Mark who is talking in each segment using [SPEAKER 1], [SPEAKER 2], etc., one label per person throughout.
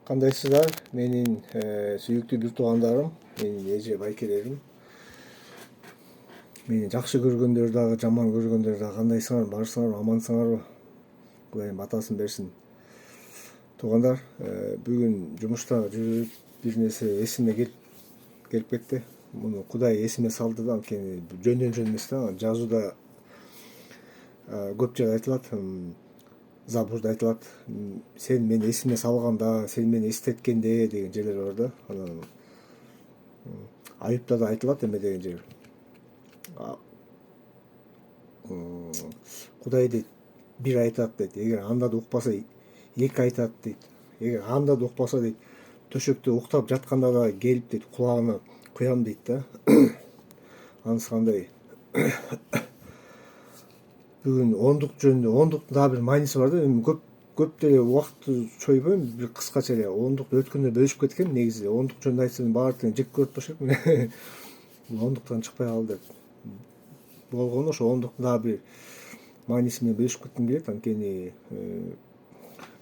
[SPEAKER 1] Кандайсыздар менин сүйүктүү бир туугандарым, менин эже байкелерим, мени жакшы көргөндөр дагы, жаман көргөндөр дагы. Кандайсыңар, барсыңарбы, амансыңарбы? Кудайым батасын берсин. Туугандар, бүгүн жумушта жүрүп бир нерсе эсиме келип кетти. Муну Кудай эсиме салды да, анткени жөндөн жөн эмес да. Жазууда көп жерде айтылат, Забурда айтылат, сен мени эсиме салганда, сен мени эстеткенде деген жерлер бар да. Анан Аюпта да айтылат эме деген жер. Кудай дейт, бир айтат дейт, эгер анда да укпаса эки айтат дейт. Эгер анда да укпаса дейт, төшөктө уктап жатканда да келип дейт, кулагына куям дейт да. Анысы кандай? Бүгүн ондук жөнүндө, ондуктун дагы бир мааниси бар да. Эми көп деле убакытты чойбойм, бир кыскача эле ондукту өткөндө бөлүшүп кеткем. Негизи ондук жөнүндө айтсам баары тең жек көрүп башlayт. Ондуктан чыкпай калды деп болгону ошо ондуктун дагы бир мааниси менен бөлүшүп кетким келет. Анткени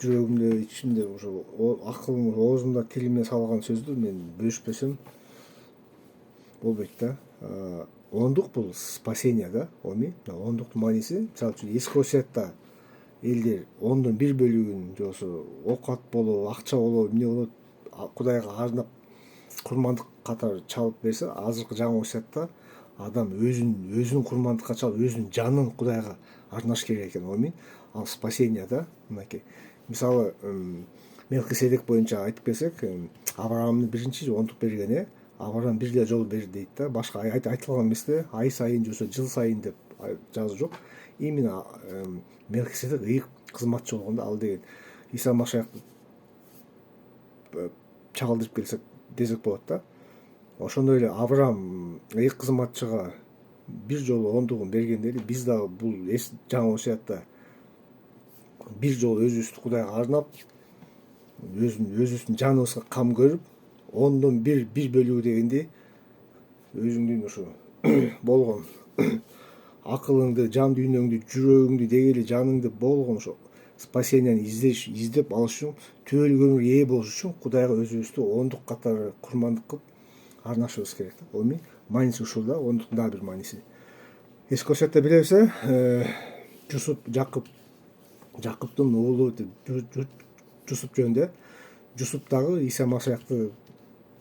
[SPEAKER 1] жүрөгүмдө, ичимде, ошо акылым, оозумда, тилиме салган сөздү мен бөлүшпөсөм болбойт да. Ондук бул спасение да, оми. Ондуктун мааниси, мисалы үчүн эски осуятта элдер ондон бир бөлүгүн же болбосо оокат болобу, акча болобу, эмне болот, Кудайга арнап курмандык катары чалып берсе, азыркы жаңы осуятта адам өзүн курмандыкка чалып, өзүнүн жанын Кудайга арнаш керек экен. Амин. Ал спасение да, мынакей. Мисалы, Мелхиседек боюнча айтып келсек, Авраамдын биринчи ондук бергени, Авраам бир эле жолу берди дейт да. Башка айтылган эмес да, ай сайын же болбосо жыл сайын деп жазуу жок. Именно Мелхиседек ыйык кызматчы болгон да. Ал деген Иса Машаякты чагылдырып келсек десек болот да. Ошондой эле Авраам ыйык кызматчыга бир жолу ондугун бергендей эле биз дагы бул жаңы осуятта бир жолу өзүбүздү Кудайга арнап, өзүбүздүн жаныбызга кам көрүп, ондон бир бөлүгү дегенди өзүңдүн ошо болгон акылыңды, жан дүйнөңдү, жүрөгүңдү дегели жаныңды болгон ошо спасенияны издеп алыш үчүн, түбөлүк өмүргө ээ болуш үчүн Кудайга өзүбүздү ондук катары курмандык кылып арнашыбыз керек да. Оми мааниси ушул да, ондуктун дагы бир мааниси. Эски осуятта билебиз, Жакыптын уулу Жусуп жөнүндө. Жусуп дагы Иса Машаякты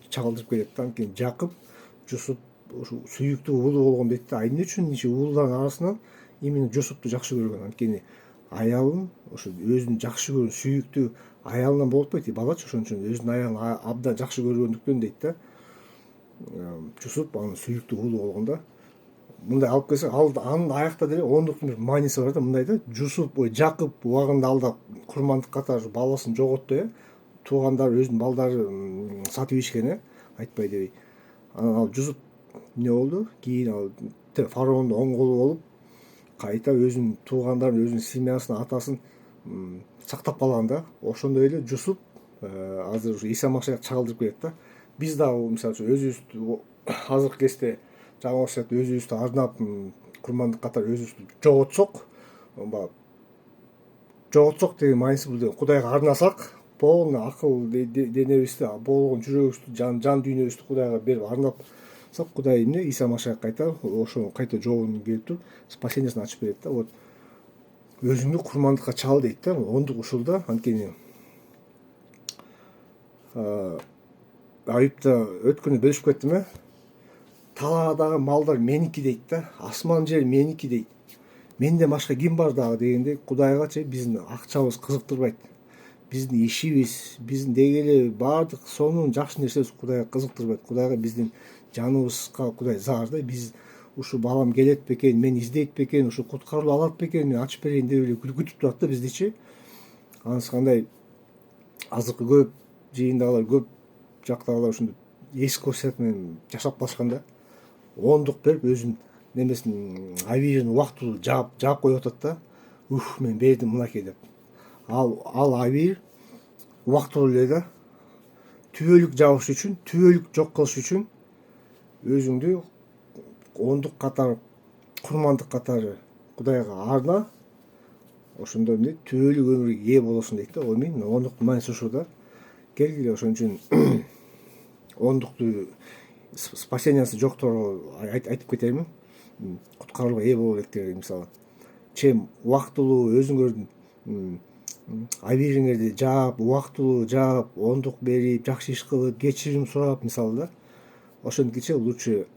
[SPEAKER 1] чагылдырып келет да. Анткени Жакып, Жусуп ушу сүйүктүү уулу болгон дейт да. Эмне үчүн уулдардын арасынан именно Жусупту жакшы көргөн? Анткени аялын, ошо өзүнүн жакшы көргөн сүйүктүү аялынан болуп атпайт, балачы, ошон үчүн өзүнүн аялын абдан жакшы көргөндүктөн дейт да. Жусуп анын сүйүктүү уулу болгон да. Мындай алып келсек, анын аякта деле ондуктун бир мааниси бар да. Мындай да, Жакып убагында алдап курмандык катары баласын жоготту, туугандар өзүнүн балдарын сатып ийишкен, айтпай дебей. Анан ал Жусуп эмне болду? Кийин ал фараондун оң колу болуп, кайта өзүнүн туугандарын, өзүнүн семьясын, атасын сактап калган да. Ошондой эле Жусуп азыр ушу Иса Машаяк чагылдырып келет да. Биз дагы мисалы үчүн өзүбүздү азыркы кезде жаңы осуятта өзүбүздү арнап курмандык катары өзүбүздү жоготсок деген мааниси бул. Кудайга арнасак, полный акыл денебизди, болгон жүрөгүбүздү, жан дүйнөбүздү Кудайга берип арнапсак, Кудай эмне? Иса Машаяк кайта ошо кайта жообун келип туруп спасениясын ачып берет да. Вот өзүңдү курмандыкка чал дейт да. Ондук ушул да. Анткени Аюпта өткөндө бөлүшүп кеттим, талаадагы малдар меники дейт да, асман жер меники дейт, менден башка ким бар дагы дегендей. Кудайгачы биздин акчабыз кызыктырбайт, биздин ишибиз, биздин дегеле баардык сонун жакшы нерсебиз Кудайга кызыктырбайт. Кудайга биздин жаныбызга Кудай зар да. Биз ушу балам келет бекен, мени издейт бекен, ушу куткарылып алат бекен, мен ачып берейин деп эле күтүп турат да биздичи. Анысы кандай? Азыркы көп жыйындагылар, көп жактагылар ушундай эски осуят менен жашап калышкан да. Ондук берип өзүнүн немесин, авирин убактылуу жаап коюп атат да. Мен бердим мынакей деп. Ал авир убактылуу эле да. Түбөлүк жабыш үчүн, түбөлүк жок кылыш үчүн өзүңдү ондук катары, курмандык катары Кудайга арна. Ошондо эмне? Түбөлүк өмүргө ээ болосуң дейт да. Ондуктун мааниси ушул да. келгиле ошон үчүн ондукту спасениясы жокторго айтып кетермин. Куткарууга ээ боло электерге, мисалы чем убактылуу өзүңөрдүн абийириңерди жаап, убактылуу жаап, ондук берип, жакшы иш кылып, кечирим сурап, мисалы да, ошенткиче лучше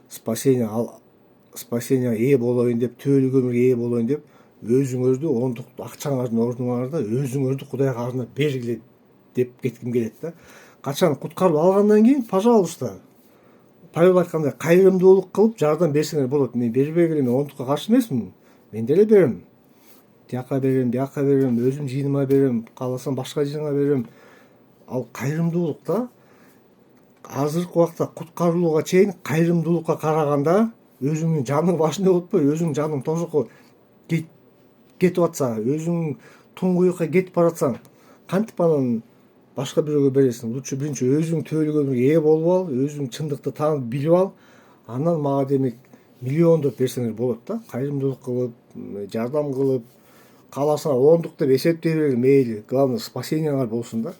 [SPEAKER 1] спасенияга ээ болоюн деп, түбөлүк өмүргө ээ болоюн деп, өзүңөрдү ондук акчаңардын ордуңарда өзүңөрдү Кудайга арнап бергиле деп кетким келет да. Качан куткарып алгандан кийин, пожалуйста, Павел айткандай, кайрымдуулук кылып жардам берсеңер болот. Мен бербегиле, мен ондукка каршы эмесмин. Мен деле берем. Тияка берем, бияка берем, өзүм жийинима берем, кааласам башка жыйынга берем. Ал кайрымдуулук да. Азыркы убакта куткарылууга чейин кайрымдуулукка караганда өзүңдүн жаның башында болуппу, өзүңдүн жаның тозокко кетип атса, өзүң туңгуюкка кетип баратсаң, кантип анан башка бирөөгө бересиң? Лучше биринчи өзүң түбөлүк өмүргө ээ болуп ал, өзүң чындыкты таанып билип ал, анан мага демек миллиондоп берсеңер болот да. Кайрымдуулук кылып, жардам кылып, кааласаңар ондук деп эсептей бергиле, мейли. Главное, спасенияңар болсун да.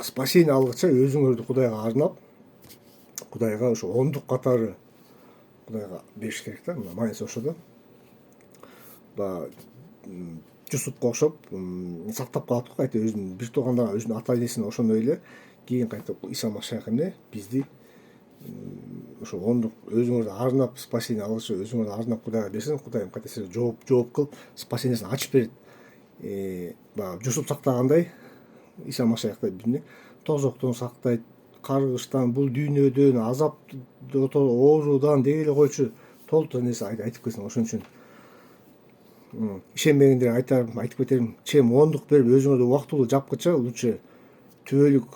[SPEAKER 1] Спасение алгыча өзүңөрдү Кудайга арнап, Кудайга ошо ондук катары Кудайга бериш керек да. Майнысы ошо да. Баягы Жусупка окшоп сактап калат го кайта өзүнүн бир туугандарына, өзүнүн ата энесине ошондой эле. Кийин кайта Иса Машайх эмне бизди ошо ондук өзүңөрдү арнап спасение алгыча өзүңөрдү арнап Кудайга берсең, Кудайым кайта силерге жооп кылып спасениясын ачып берет. Баягы Жусуп сактагандай Иса Машайх да бизди тозоктон сактайт, каргыштан, бул дүйнөдөн, оорудан деги эле койчу толтура нерсе айтып кетсең. Ошон үчүн ишенбегендерге айтып кетерим, чем ондук берип өзүңөрдү убактылуу жапкыча лучше түбөлүк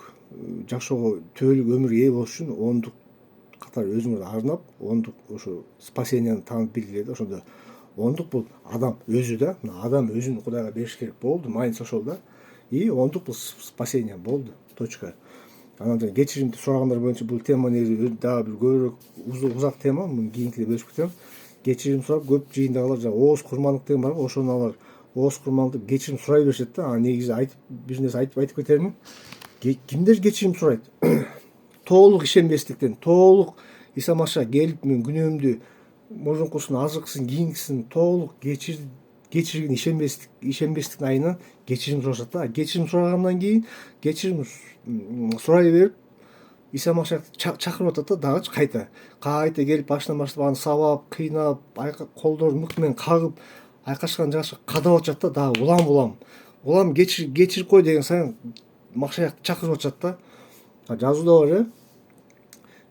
[SPEAKER 1] жашоого, түбөлүк өмүргө ээ болуш үчүн ондук катары өзүңөрдү арнап, ондук ошо спасенияны таанып билгиле да. Ошондо ондук бул адам өзү да. Адам өзүн Кудайга бериш керек, болду, майнысы ошол да. И ондук бул спасение, болду, точка. Анан кечиримди сурагандар боюнча бул тема негизи дагы бир көбүрөөк узак тема, муну кийинкиде бөлүшүп кетем. Кечирим сурап, көп жыйындагылар жаңы ооз курмандык деген бар го, ошону алар ооз курмандык кечирим сурай беришет да. Анан негизи бир нерсе айтып кетермин. Кимдер кечирим сурайт? Толук ишенбестиктен, толук Иса Машайх келип мен күнөөмдү мурункусун, азыркысын, кийинкисин толук кечирген ишенбестиктин айынан кечирим сурашат да. Кечирим сурагандан кийин, кечирим сурай берип, Иса Машайх чакырып атат да, дагычы кайта келип башынан баштап аны сабап, кыйнап, колдорун мык менен кагып, айкашкан жакшы кадап атышат да, дагы улам кечирип кой деген сайын Машайх чакырып атышат да. Жазууда бар,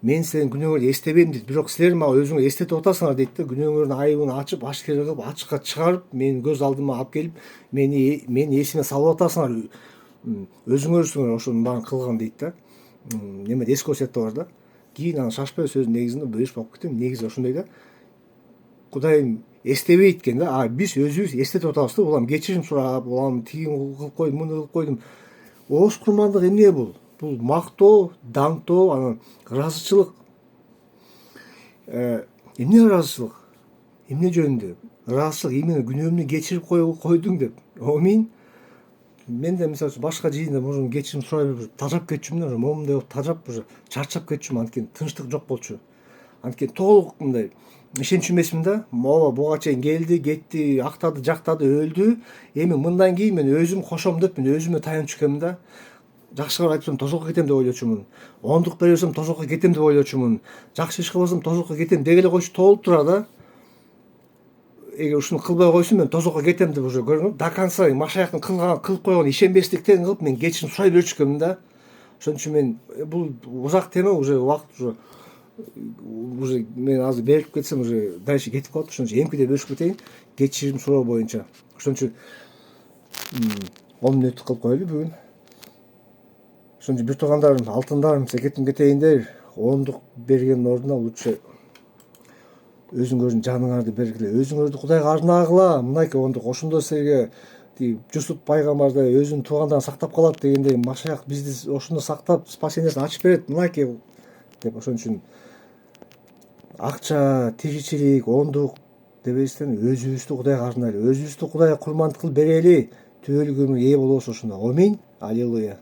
[SPEAKER 1] мен силердин күнөөңөрдү эстебейм дейт, бирок силер мага өзүңөр эстетип атасыңар дейт да. Күнөөңөрдүн айыбын ачып, ашкера кылып, ачыкка чыгарып, менин көз алдыма алып келип, мени эсиме салып атасыңар. Өзүңөрсүңөр ошонун баарын кылган дейт да. Немеде эски осуятта бар да. Кийин анан шашпай сөздүн негизинде бөлүшүп алып кетем. Негизи ошондой да. Кудайым эстебейт экен да. Биз өзүбүз эстетип атабыз да. Улам кечирим сурап, улам тигин кылып койдум, муну кылып койдум. Ооз курмандык эмне бул? Бул мактоо, даңктоо, анан ыраазычылык. Эмне ыраазычылык? Эмне жөнүндө? Ыраазычылык именно күнөөмдү кечирип койдуң деп. Мен де мисалы башка жыйында мурун кечирим сурай берип тажап кетчүмүн, уже момундай болуп тажап, уже чарчап кетчүмүн, анткени тынчтык жок болчу. Анткени толук мындай ишенчү эмесмин да. Ооба буга чейин келди, кетти, актады, жактады, өлдү. Эми мындан кийин мен өзүм кошом деп мен өзүмө таянчу экенмин да. Жакшы кылып айтсам тозокко кетем деп ойлочумун. Ондук бере берсем тозокко кетем деп ойлочумун. Жакшы иш кылбасам тозокко кетем деги эле койчу толтура да. Эгер ушуну кылбай койсом мен тозокко кетем деп уже көрдүңбү? До конца Машайхтын кылып койгон ишенбестиктен кылып мен кечирим сурай берчү экенмин да. Ошон үчүн мен бул узак тема, уже убакыт уже мен азыр берип кетсем уже дальше кетип калат. Ошон үчүн эмкиде бөлүшүп кетейин кечирим суроо боюнча. Ошон үчүн 10 мүнөт кылып коелу бүгүн. Ошон үчүн бир туугандарым, алтындарым, секетим кетейиндер, ондук бергендин ордуна лучше өзүңөрдүн жаныңарды бергиле, өзүңөрдү Кудайга арнагыла. Мынакей ондук ошондо силерге Жусуп пайгамбардай өзүнүн туугандарын сактап калат дегендей, Машайх бизди ошондо сактап спасениясын ачып берет, мынакей деп. Ошон үчүн акча, тиричилик, ондук дебестен өзүбүздү Кудайга арнайлы, өзүбүздү Кудайга курмандык кылып берели. түбөлүк өмүргө ээ болобуз ушунда. Аминь. Аллилуйя.